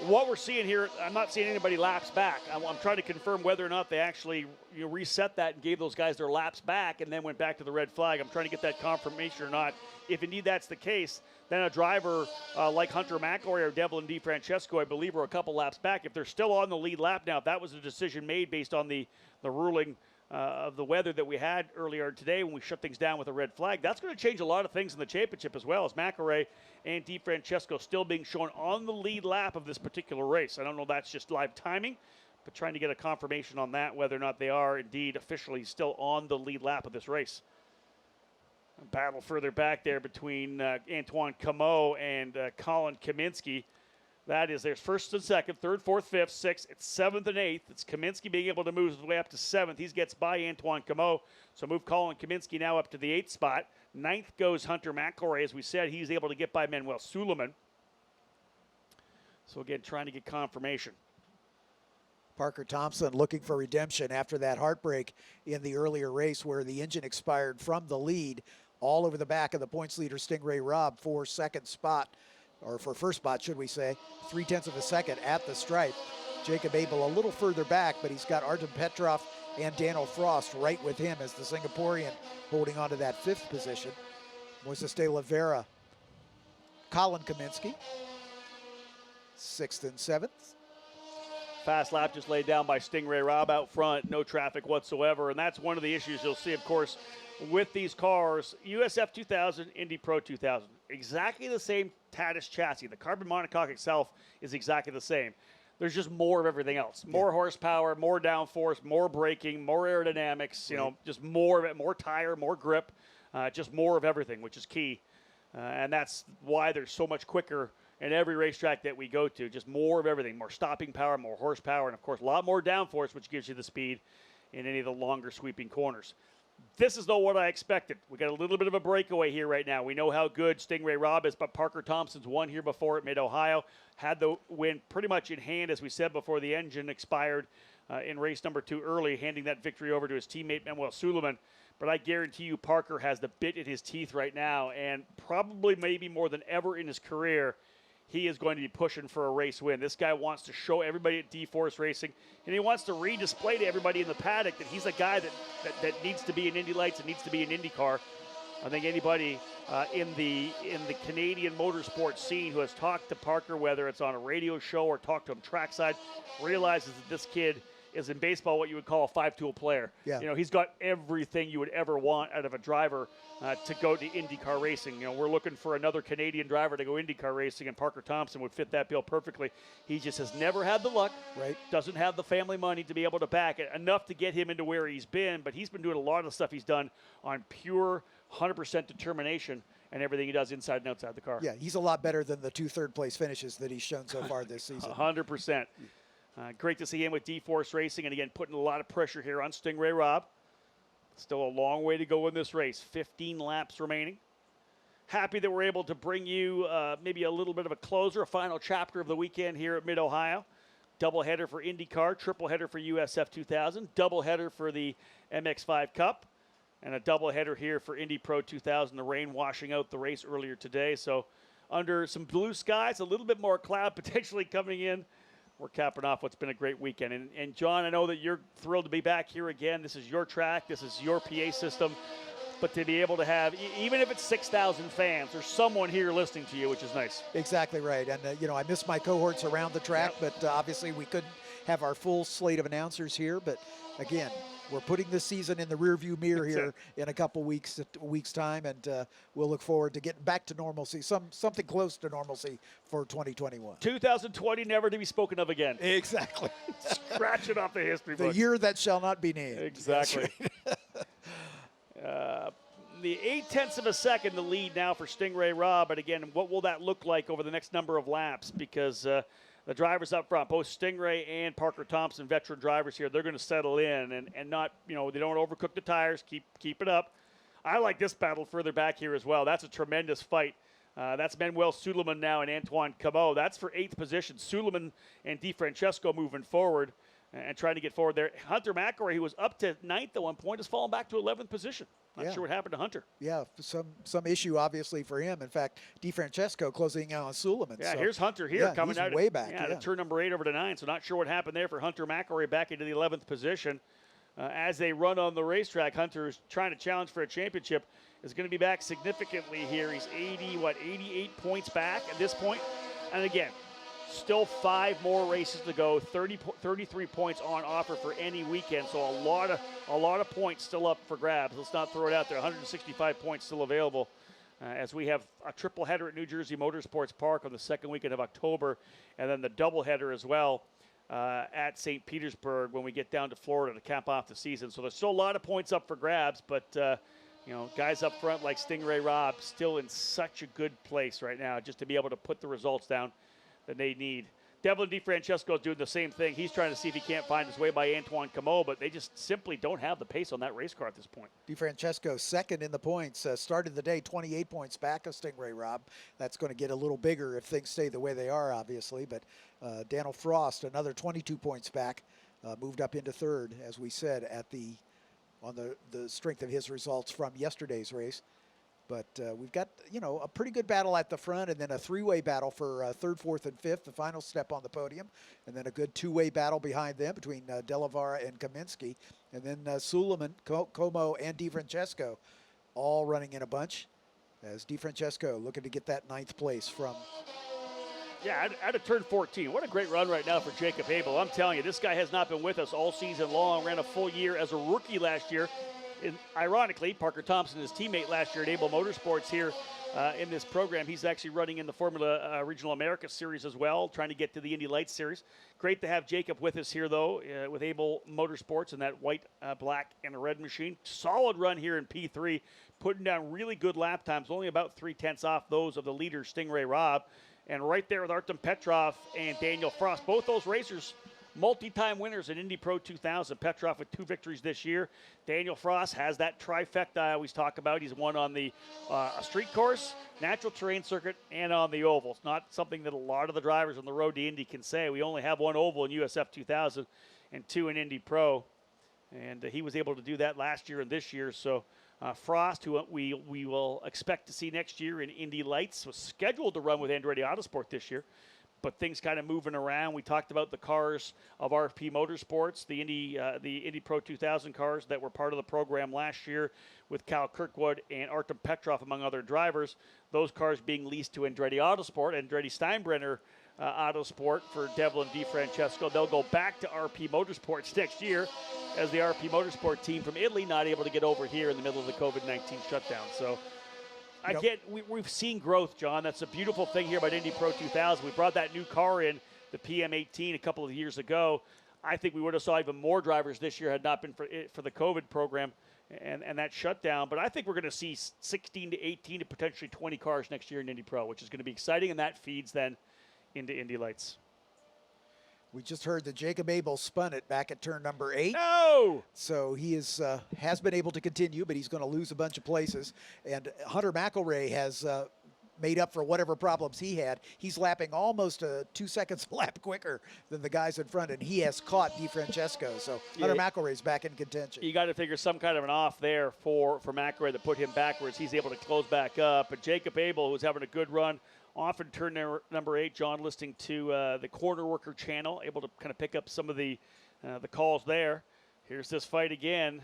What we're seeing here, I'm not seeing anybody laps back. I'm trying to confirm whether or not they actually reset that and gave those guys their laps back and then went back to the red flag. I'm trying to get that confirmation or not. If indeed that's the case, then a driver like Hunter McElroy or Devlin DeFrancesco, I believe, are a couple laps back. If they're still on the lead lap now, if that was a decision made based on the ruling of the weather that we had earlier today when we shut things down with a red flag, that's going to change a lot of things in the championship as well, as McElroy and DeFrancesco still being shown on the lead lap of this particular race. I don't know if that's just live timing, but trying to get a confirmation on that, whether or not they are indeed officially still on the lead lap of this race. A battle further back there between Antoine Camo and Colin Kaminsky. That is, there's first and second, third, fourth, fifth, sixth. It's seventh and eighth. It's Kaminsky being able to move his way up to seventh. He gets by Antoine Camo. So move Colin Kaminsky now up to the 8th spot. 9th goes Hunter McElroy. As we said, he's able to get by Manuel Suleiman. So again, trying to get confirmation. Parker Thompson looking for redemption after that heartbreak in the earlier race where the engine expired from the lead all over the back of the points leader Stingray Robb for second spot. Or for first spot, should we say, 0.3 of a second at the stripe. Jacob Abel a little further back, but he's got Artem Petrov and Daniel Frost right with him as the Singaporean holding on to that 5th position. Moises de la Vera, Colin Kaminsky, 6th and 7th. Fast lap just laid down by Stingray Robb out front, no traffic whatsoever, and that's one of the issues you'll see, of course, with these cars. USF 2000, Indy Pro 2000, exactly the same Tatis chassis. The carbon monocoque itself is exactly the same. There's just more of everything else. More horsepower, more downforce, more braking, more aerodynamics, just more of it, more tire, more grip, just more of everything, which is key. And that's why they're so much quicker in every racetrack that we go to. Just more of everything, more stopping power, more horsepower, and, of course, a lot more downforce, which gives you the speed in any of the longer sweeping corners. This is, though, what I expected. We got a little bit of a breakaway here right now. We know how good Stingray Robb is, but Parker Thompson's won here before at Mid-Ohio. Had the win pretty much in hand, as we said, before the engine expired in race number 2 early, handing that victory over to his teammate Manuel Suleiman. But I guarantee you Parker has the bit in his teeth right now, and probably maybe more than ever in his career, he is going to be pushing for a race win. This guy wants to show everybody at D-Force Racing, and he wants to re-display to everybody in the paddock that he's a guy that needs to be in Indy Lights and needs to be in IndyCar. I think anybody in the Canadian motorsports scene who has talked to Parker, whether it's on a radio show or talked to him trackside, realizes that this kid is in baseball what you would call a 5-tool player. Yeah. He's got everything you would ever want out of a driver to go to IndyCar racing. We're looking for another Canadian driver to go IndyCar racing, and Parker Thompson would fit that bill perfectly. He just has never had the luck. Right. Doesn't have the family money to be able to back it enough to get him into where he's been, but he's been doing a lot of the stuff he's done on pure 100% determination and everything he does inside and outside the car. Yeah, he's a lot better than the 2 third-place finishes that he's shown so far this season. 100%. Great to see him with D-Force Racing, and again, putting a lot of pressure here on Stingray Robb. Still a long way to go in this race. 15 laps remaining. Happy that we're able to bring you maybe a little bit of a closer, a final chapter of the weekend here at Mid-Ohio. Doubleheader for IndyCar, triple header for USF 2000, doubleheader for the MX5 Cup. and a doubleheader here for Indy Pro 2000. The rain washing out the race earlier today. So under some blue skies, a little bit more cloud potentially coming in. We're capping off what's been a great weekend. And John, I know that you're thrilled to be back here again. This is your track. This is your PA system. But to be able to have, even if it's 6,000 fans, there's someone here listening to you, which is nice. Exactly right. And, I miss my cohorts around the track, but obviously we couldn't have our full slate of announcers here. But, again, we're putting this season in the rearview mirror here in a couple weeks' time, and we'll look forward to getting back to normalcy, something close to normalcy for 2021. 2020, never to be spoken of again. Exactly. Scratch it off the history book. The year that shall not be named. Exactly. The 0.8 of a second to lead now for Stingray Robb. But again, what will that look like over the next number of laps? Because the drivers up front, both Stingray and Parker Thompson, veteran drivers here, they're going to settle in and not, they don't overcook the tires, keep it up. I like this battle further back here as well. That's a tremendous fight. That's Manuel Suleiman now and Antoine Camo. That's for 8th position. Suleiman and DeFrancesco moving forward and trying to get forward there. Hunter McElroy, who was up to 9th at one point, has fallen back to 11th position. Not sure what happened to Hunter. Yeah, some issue obviously for him. In fact, DeFrancesco closing out on Suleiman. Yeah, here's Hunter here coming out way back. To turn number 8 over to 9. So not sure what happened there for Hunter McElroy back into the 11th position. As they run on the racetrack, Hunter is trying to challenge for a championship. Is going to be back significantly here. He's 88 points back at this point. And again, still 5 more races to go. 33 points on offer for any weekend. So a lot of points still up for grabs. Let's not throw it out there. 165 points still available as we have a triple header at New Jersey Motorsports Park on the second weekend of October, and then the double header as well at St. Petersburg when we get down to Florida to cap off the season. So there's still a lot of points up for grabs, but guys up front like Stingray Robb still in such a good place right now just to be able to put the results down that they need. Devlin DeFrancesco is doing the same thing. He's trying to see if he can't find his way by Antoine Camo, but they just simply don't have the pace on that race car at this point. DeFrancesco second in the points, started the day 28 points back of Stingray Robb. That's going to get a little bigger if things stay the way they are, obviously. But Daniel Frost, another 22 points back, moved up into third, as we said, on the strength of his results from yesterday's race. But we've got, a pretty good battle at the front, and then a 3-way battle for 3rd, 4th, and 5th, the final step on the podium. And then a good 2-way battle behind them between Delavara and Kaminsky. And then Suleiman, Como, and DeFrancesco all running in a bunch as DeFrancesco looking to get that 9th place from... Yeah, out of turn 14. What a great run right now for Jacob Abel. I'm telling you, this guy has not been with us all season long. Ran a full year as a rookie last year. And ironically, Parker Thompson, his teammate last year at Able Motorsports here in this program, he's actually running in the Formula Regional America Series as well, trying to get to the Indy Lights Series. Great to have Jacob with us here, though, with Able Motorsports and that white, black, and red machine. Solid run here in P3, putting down really good lap times, only about 0.3 off those of the leader, Stingray Robb. And right there with Artem Petrov and Daniel Frost, both those racers multi-time winners in Indy Pro 2000. Petrov with 2 victories this year. Daniel Frost has that trifecta I always talk about. He's won on the street course, natural terrain circuit, and on the oval. It's not something that a lot of the drivers on the road to Indy can say. We only have 1 oval in USF 2000 and 2 in Indy Pro. And he was able to do that last year and this year. So Frost, who we will expect to see next year in Indy Lights, was scheduled to run with Andretti Autosport this year. But things kind of moving around. We talked about the cars of RP Motorsports, the Indy Pro 2000 cars that were part of the program last year with Cal Kirkwood and Artem Petrov, among other drivers. Those cars being leased to Andretti Autosport, Andretti Steinbrenner Autosport for Devlin DeFrancesco. They'll go back to RP Motorsports next year as the RP Motorsport team from Italy not able to get over here in the middle of the COVID-19 shutdown. So again, we've seen growth, John. That's a beautiful thing here about Indy Pro 2000. We brought that new car in, the PM18, a couple of years ago. I think we would have saw even more drivers this year had not been for the COVID program and that shutdown. But I think we're going to see 16 to 18 to potentially 20 cars next year in Indy Pro, which is going to be exciting, and that feeds then into Indy Lights. We just heard that Jacob Abel spun it back at turn number 8. No! So he has been able to continue, but he's going to lose a bunch of places. And Hunter McElroy has made up for whatever problems he had. He's lapping almost 2 seconds a lap quicker than the guys in front, and he has caught DeFrancesco. So Hunter McElroy's back in contention. You got to figure some kind of an off there for McElroy that put him backwards. He's able to close back up. But Jacob Abel, who's having a good run, off in turn number 8. John listening to the Corner Worker channel, able to kind of pick up some of the calls there. Here's this fight again.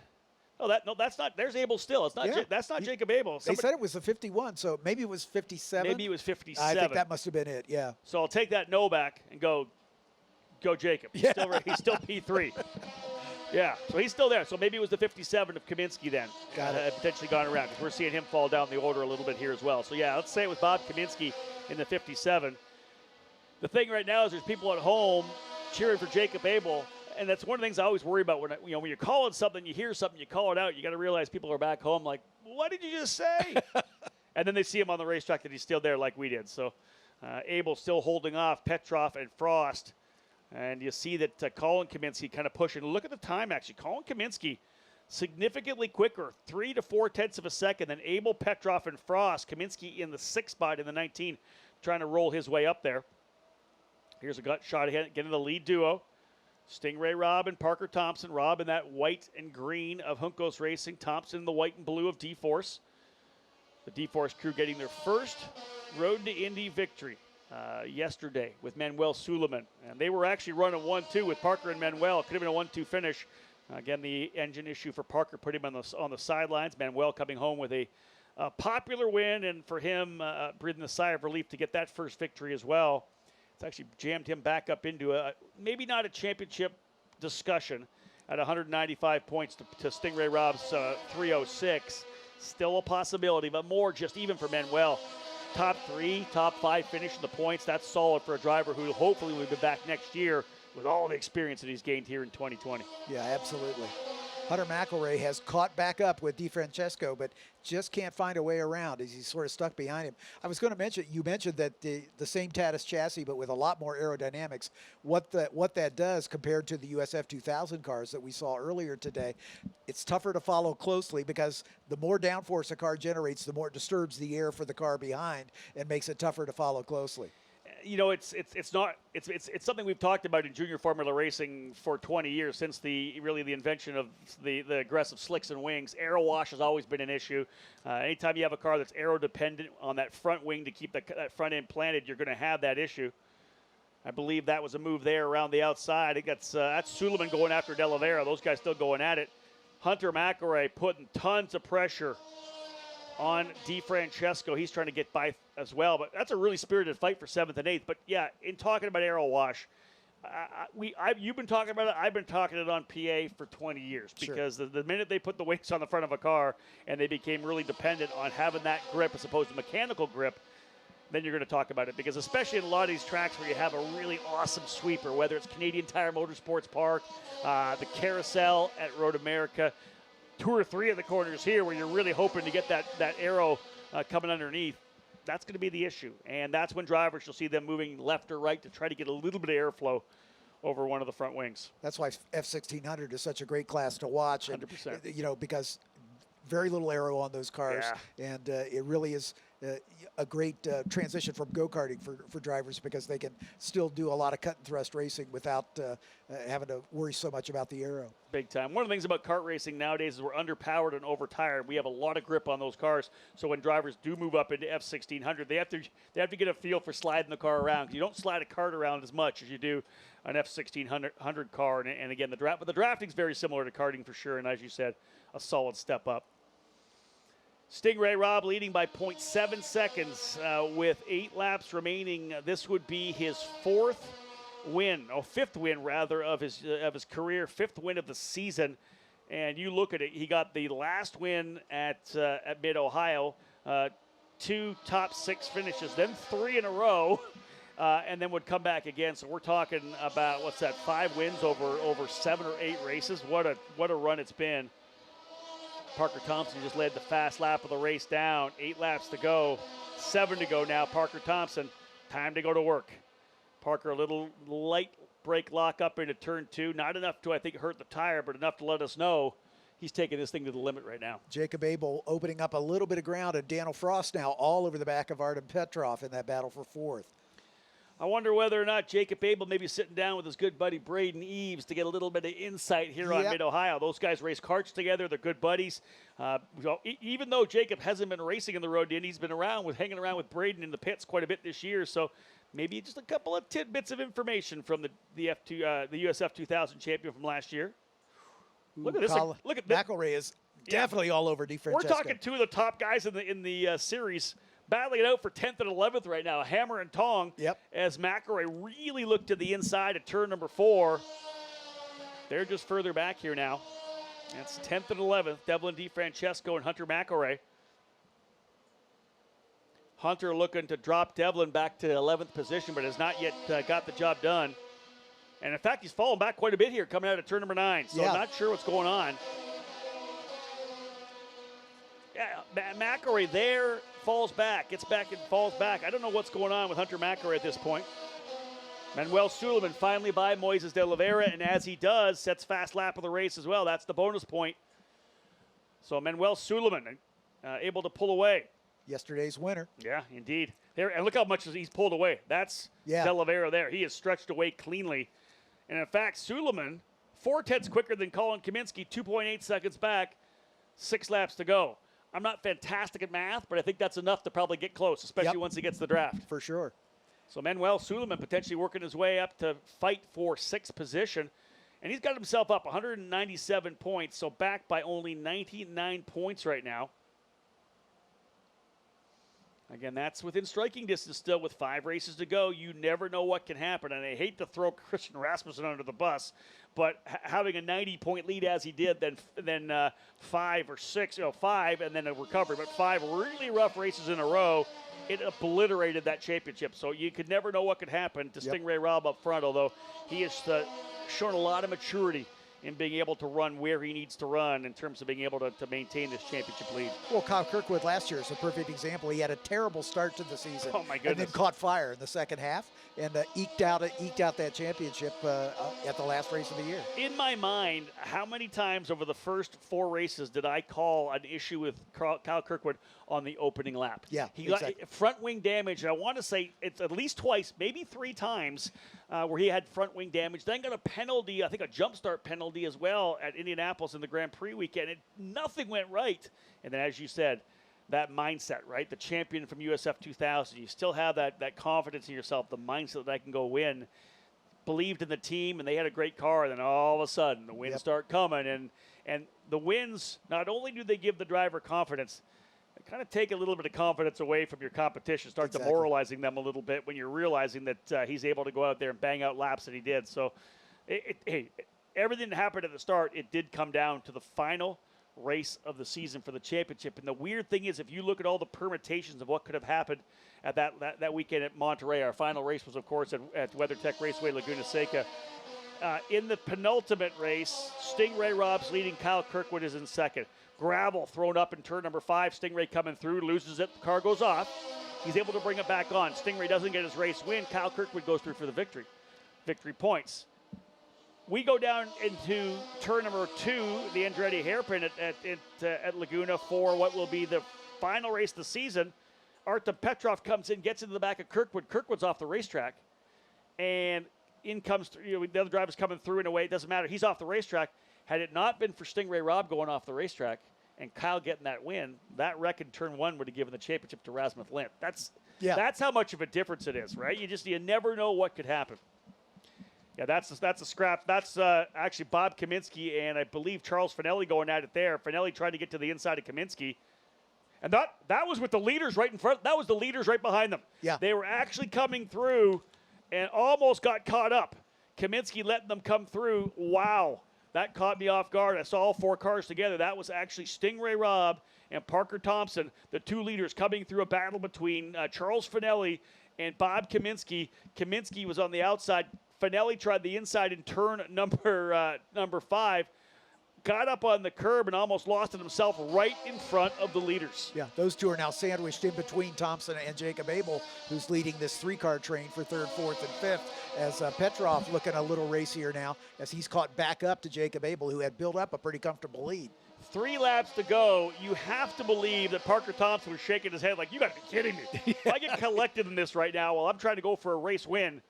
Oh, that's not. There's Abel still. It's not. Yeah. That's not Jacob Abel. They said it was a 51, so maybe it was 57. Maybe it was 57. I think that must have been it. Yeah. So I'll take that no back and go Jacob. He's still P3. Yeah. So he's still there. So maybe it was the 57 of Kaminsky then. Potentially gone around, because we're seeing him fall down the order a little bit here as well. So yeah, let's say it was Bob Kaminsky in the 57. The thing right now is there's people at home cheering for Jacob Abel. And that's one of the things I always worry about when you're calling something, you hear something, you call it out. You got to realize people are back home like, what did you just say? And then they see him on the racetrack that he's still there like we did. So Abel still holding off Petrov and Frost. And you see that Colin Kaminsky kind of pushing. Look at the time, actually. Colin Kaminsky significantly quicker, 3 to 4 tenths of a second than Abel, Petrov, and Frost. Kaminsky in the 6th spot in the 19, trying to roll his way up there. Here's a gut shot ahead, getting the lead duo. Stingray Robb and Parker Thompson. Robb in that white and green of Juncos Racing. Thompson in the white and blue of D-Force. The D-Force crew getting their first Road to Indy victory yesterday with Manuel Suleiman. And they were actually running 1-2 with Parker and Manuel. It could have been a 1-2 finish. Again, the engine issue for Parker put him on the sidelines. Manuel coming home with a popular win, and for him, breathing a sigh of relief to get that first victory as well. It's actually jammed him back up into maybe not a championship discussion at 195 points to Stingray Robb's 306. Still a possibility, but more just even for Manuel. Top 3, top 5 finish in the points. That's solid for a driver who hopefully will be back next year with all the experience that he's gained here in 2020. Yeah, absolutely. Hunter McElroy has caught back up with DeFrancesco, but just can't find a way around as he's sort of stuck behind him. I was going to mention, you mentioned that the same Tatis chassis, but with a lot more aerodynamics. What that does compared to the USF 2000 cars that we saw earlier today, it's tougher to follow closely because the more downforce a car generates, the more it disturbs the air for the car behind and makes it tougher to follow closely. It's something we've talked about in junior formula racing for 20 years, since the invention of the aggressive slicks and wings. Aero wash has always been an issue. Anytime you have a car that's aero dependent on that front wing to keep that front end planted, you're going to have that issue. I believe that was a move there around the outside. I think that's Suleiman going after De Oliveira. Those guys still going at it. Hunter McElroy putting tons of pressure on DeFrancesco. He's trying to get by as well, but that's a really spirited fight for 7th and 8th. But yeah, in talking about aero wash, you've been talking about it. I've been talking it on PA for 20 years, because the minute they put the wings on the front of a car and they became really dependent on having that grip as opposed to mechanical grip, then you're going to talk about it. Because especially in a lot of these tracks where you have a really awesome sweeper, whether it's Canadian Tire Motorsports Park, the Carousel at Road America, 2 or 3 of the corners here where you're really hoping to get that aero coming underneath, that's going to be the issue. And that's when drivers, you'll see them moving left or right to try to get a little bit of airflow over one of the front wings. That's why F1600 is such a great class to watch. 100%. Because very little aero on those cars. Yeah. And it really is a great transition from go-karting for drivers, because they can still do a lot of cut and thrust racing without having to worry so much about the aero. Big time. One of the things about kart racing nowadays is we're underpowered and overtired. We have a lot of grip on those cars, so when drivers do move up into F1600, they have to get a feel for sliding the car around. You don't slide a kart around as much as you do an F1600 car, and again, the drafting is very similar to karting for sure, and as you said, a solid step up. Stingray Robb leading by 0.7 seconds with 8 laps remaining. This would be his 5th win of his career, 5th win of the season. And you look at it, he got the last win at Mid-Ohio, 2 top 6 finishes, then 3 in a row, and then would come back again. So we're talking about, 5 wins over 7 or 8 races. What a run it's been. Parker Thompson just led the fast lap of the race down. 8 laps to go, 7 to go now. Parker Thompson, time to go to work. Parker, a little light brake lock up into turn 2. Not enough to, I think, hurt the tire, but enough to let us know he's taking this thing to the limit right now. Jacob Abel opening up a little bit of ground, and Daniel Frost now all over the back of Artem Petrov in that battle for fourth. I wonder whether or not Jacob Abel maybe sitting down with his good buddy Braden Eves to get a little bit of insight here on Mid-Ohio. Those guys race karts together. They're good buddies. Even though Jacob hasn't been racing in the road, he's been hanging around with Braden in the pits quite a bit this year. So maybe just a couple of tidbits of information from the USF 2000 champion from last year. Look at this. Look at this. McElroy is definitely all over DeFrancesco. We're talking two of the top guys in the series, battling it out for 10th and 11th right now, hammer and tong. Yep. As McElroy really looked to the inside at turn number 4. They're just further back here now. That's 10th and 11th, Devlin DeFrancesco and Hunter McElroy. Hunter looking to drop Devlin back to 11th position, but has not yet got the job done. And in fact, he's fallen back quite a bit here coming out of turn number 9. So I'm not sure what's going on. Yeah, McElroy there falls back, gets back and falls back. I don't know what's going on with Hunter McElroy at this point. Manuel Suleiman finally by Moises de Oliveira, and as he does, sets fast lap of the race as well. That's the bonus point. So Manuel Suleiman able to pull away. Yesterday's winner. Yeah, indeed. There, and look how much he's pulled away. That's de Oliveira there. He is stretched away cleanly. And in fact, Suleiman, 4/10 quicker than Colin Kaminsky, 2.8 seconds back, 6 laps to go. I'm not fantastic at math, but I think that's enough to probably get close, especially once he gets the draft. For sure. So Manuel Suleiman potentially working his way up to fight for 6th position. And he's got himself up 197 points, so back by only 99 points right now. Again, that's within striking distance still with 5 races to go. You never know what can happen. And I hate to throw Christian Rasmussen under the bus, but having a 90-point lead as he did, then 5 or 6, 5, and then a recovery. But 5 really rough races in a row, it obliterated that championship. So you could never know what could happen to Stingray Robb up front, although he has shown a lot of maturity in being able to run where he needs to run in terms of being able to maintain this championship lead. Well, Kyle Kirkwood last year is a perfect example. He had a terrible start to the season. Oh, my goodness. And then caught fire in the second half and eked out that championship at the last race of the year. In my mind, how many times over the first 4 races did I call an issue with Kyle Kirkwood on the opening lap? Yeah, he exactly. got front wing damage. I want to say it's at least twice, maybe 3 times, where he had front wing damage. Then got a penalty, I think a jump start penalty as well at Indianapolis in the Grand Prix weekend. Nothing went right. And then, as you said, that mindset, right? The champion from USF 2000. You still have that confidence in yourself, the mindset that I can go win. Believed in the team, and they had a great car. And then all of a sudden, the wins start coming. And the wins, not only do they give the driver confidence, they kind of take a little bit of confidence away from your competition, start demoralizing them a little bit when you're realizing that he's able to go out there and bang out laps that he did. So, everything that happened at the start, it did come down to the final race of the season for the championship. And the weird thing is, if you look at all the permutations of what could have happened at that weekend at Monterey, our final race was, of course, at WeatherTech Raceway Laguna Seca. In the penultimate race, Stingray Robb's leading. Kyle Kirkwood is in second. Gravel thrown up in turn number 5. Stingray coming through, loses it. The car goes off. He's able to bring it back on. Stingray doesn't get his race win. Kyle Kirkwood goes through for the victory. Victory points. We go down into turn number 2, the Andretti hairpin at Laguna for what will be the final race of the season. Artem Petrov comes in, gets into the back of Kirkwood. Kirkwood's off the racetrack. And in comes the other driver's coming through in a way. It doesn't matter. He's off the racetrack. Had it not been for Stingray Robb going off the racetrack and Kyle getting that win, that wreck in turn 1 would have given the championship to Rasmus Lindh. That's how much of a difference it is, right? You never know what could happen. Yeah, that's a scrap. That's actually Bob Kaminsky and I believe Charles Finelli going at it there. Finelli tried to get to the inside of Kaminsky. And that was with the leaders right in front. That was the leaders right behind them. Yeah. They were actually coming through and almost got caught up. Kaminsky letting them come through. Wow. That caught me off guard. I saw all 4 cars together. That was actually Stingray Robb and Parker Thompson, the 2 leaders, coming through a battle between Charles Finelli and Bob Kaminsky. Kaminsky was on the outside. Finelli tried the inside in turn number 5, got up on the curb and almost lost it himself right in front of the leaders. Yeah, those 2 are now sandwiched in between Thompson and Jacob Abel, who's leading this 3-car train for 3rd, 4th, and 5th, as Petrov looking a little racier now as he's caught back up to Jacob Abel, who had built up a pretty comfortable lead. 3 laps to go. You have to believe that Parker Thompson was shaking his head like, you got to be kidding me. If I get collected in this right now while I'm trying to go for a race win.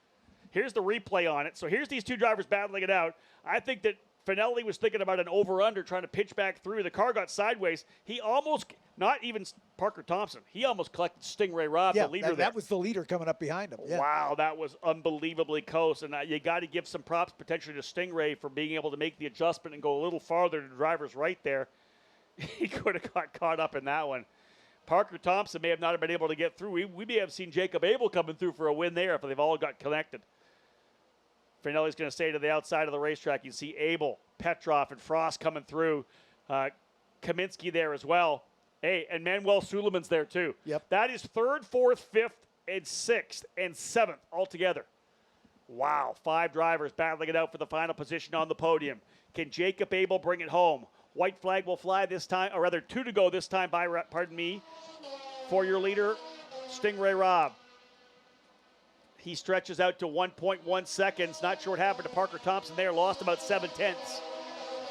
Here's the replay on it. So here's these 2 drivers battling it out. I think that Finelli was thinking about an over-under, trying to pitch back through. The car got sideways. He almost, not even Parker Thompson, he almost collected Stingray Robb, the leader there. That was the leader coming up behind him. Yeah. Wow, that was unbelievably close. And you got to give some props potentially to Stingray for being able to make the adjustment and go a little farther to the driver's right there. He could have got caught up in that one. Parker Thompson may have not been able to get through. We may have seen Jacob Abel coming through for a win there if they've all got connected. Finelli's going to stay to the outside of the racetrack. You see Abel, Petrov, and Frost coming through. Kaminsky there as well. Hey, and Manuel Suleiman's there too. Yep. That is 3rd, 4th, 5th, and 6th, and 7th altogether. Wow, 5 drivers battling it out for the final position on the podium. Can Jacob Abel bring it home? White flag will fly this time, or rather 2 to go this time for your leader, Stingray Robb. He stretches out to 1.1 seconds. Not sure what happened to Parker Thompson there. Lost about 7/10.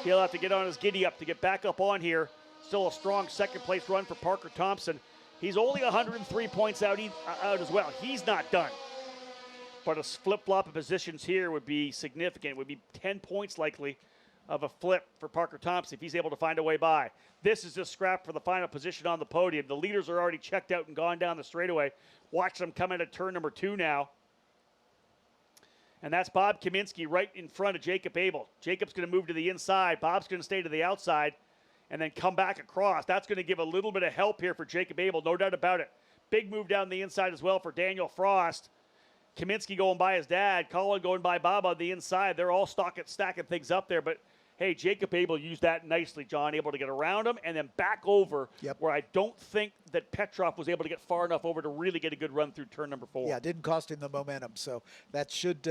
He'll have to get on his giddy up to get back up on here. Still a strong second-place run for Parker Thompson. He's only 103 points out as well. He's not done. But a flip-flop of positions here would be significant. It would be 10 points likely of a flip for Parker Thompson if he's able to find a way by. This is just scrap for the final position on the podium. The leaders are already checked out and gone down the straightaway. Watch them come into turn number 2 now. And that's Bob Kaminsky right in front of Jacob Abel. Jacob's going to move to the inside. Bob's going to stay to the outside and then come back across. That's going to give a little bit of help here for Jacob Abel, no doubt about it. Big move down the inside as well for Daniel Frost. Kaminsky going by his dad. Colin going by Bob on the inside. They're all stacking things up there. But, hey, Jacob Abel used that nicely, John, able to get around him and then back over where I don't think that Petrov was able to get far enough over to really get a good run through turn number 4. Yeah, it didn't cost him the momentum. So that should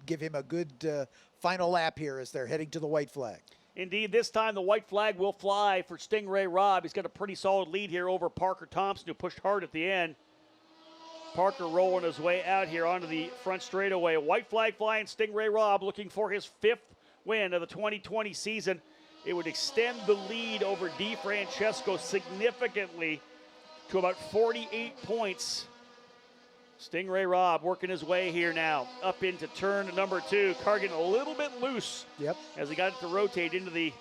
give him a good final lap here as they're heading to the white flag. Indeed, this time the white flag will fly for Stingray Robb. He's got a pretty solid lead here over Parker Thompson, who pushed hard at the end. Parker rolling his way out here onto the front straightaway. White flag flying, Stingray Robb looking for his 5th win of the 2020 season. It would extend the lead over DeFrancesco significantly to about 48 points. Stingray Robb working his way here now up into turn number 2. Car getting a little bit loose as he got it to rotate into the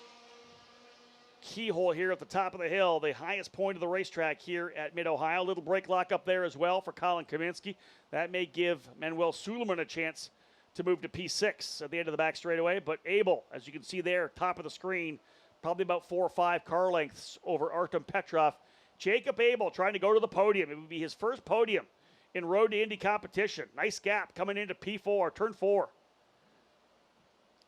keyhole here at the top of the hill, the highest point of the racetrack here at Mid-Ohio. Little brake lock up there as well for Colin Kaminsky. That may give Manuel Suleiman a chance to move to P6 at the end of the back straightaway. But Abel, as you can see there, top of the screen, probably about 4 or 5 car lengths over Artem Petrov. Jacob Abel trying to go to the podium. It would be his first podium in Road to Indy competition. Nice gap coming into P4, turn 4.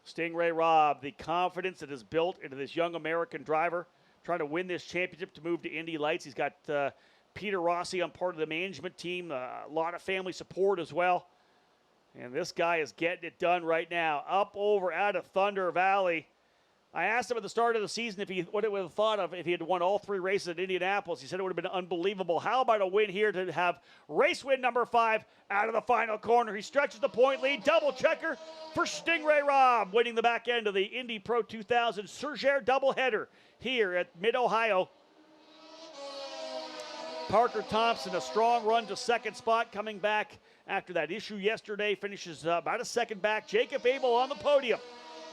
Stingray Robb, the confidence that is built into this young American driver, trying to win this championship to move to Indy Lights. He's got Peter Rossi on part of the management team, a lot of family support as well. And this guy is getting it done right now. Up over out of Thunder Valley. I asked him at the start of the season what it would have thought of if he had won all 3 races at Indianapolis. He said it would have been unbelievable. How about a win here to have race win number 5 out of the final corner? He stretches the point lead. Double checker for Stingray Robb, winning the back end of the Indy Pro 2000 Surgere doubleheader here at Mid-Ohio. Parker Thompson, a strong run to second spot, coming back after that issue yesterday. Finishes about a second back. Jacob Abel on the podium.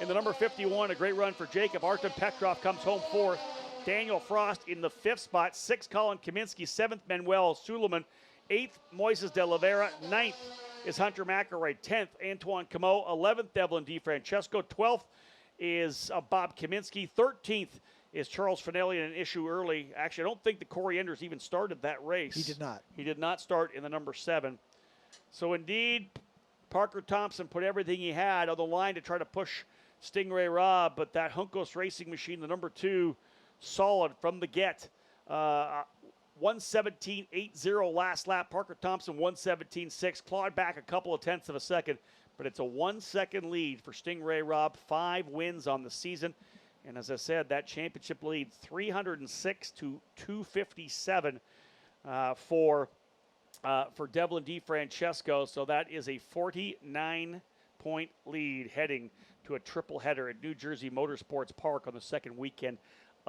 In the number 51, a great run for Jacob. Artem Petrov comes home 4th. Daniel Frost in the 5th spot. 6th, Colin Kaminsky. 7th, Manuel Suleiman. 8th, Moises de Oliveira. 9th is Hunter McElroy. 10th, Antoine Camo. 11th, Devlin DeFrancesco. 12th is Bob Kaminsky. 13th is Charles Finelli in an issue early. Actually, I don't think the Corey Enders even started that race. He did not. He did not start in the number 7. So indeed, Parker Thompson put everything he had on the line to try to push Stingray Robb, but that Juncos Racing machine, the number 2, solid from the get. 1:17.80 last lap. Parker Thompson 1:17.6. Clawed back a couple of tenths of a second, but it's a 1-second lead for Stingray Robb. 5 wins on the season. And as I said, that championship lead 306 to 257 for Devlin DeFrancesco. So that is a 49-point lead heading to a triple header at New Jersey Motorsports Park on the second weekend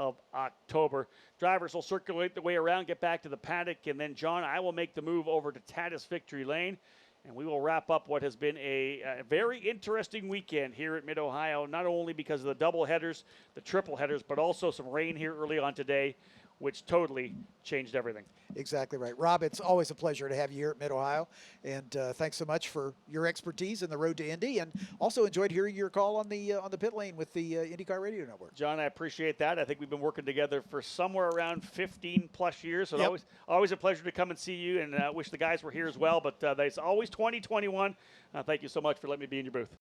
of October. Drivers will circulate the way around, get back to the paddock, and then, John, I will make the move over to Tatis Victory Lane, and we will wrap up what has been a very interesting weekend here at Mid-Ohio, not only because of the double headers, the triple headers, but also some rain here early on today, which totally changed everything. Exactly right. Rob, it's always a pleasure to have you here at Mid-Ohio, and thanks so much for your expertise in the road to Indy, and also enjoyed hearing your call on the pit lane with the IndyCar Radio Network. John, I appreciate that. I think we've been working together for somewhere around 15 plus years, so Yep. always a pleasure to come and see you, and wish the guys were here as well, but it's always 2021. Thank you so much for letting me be in your booth.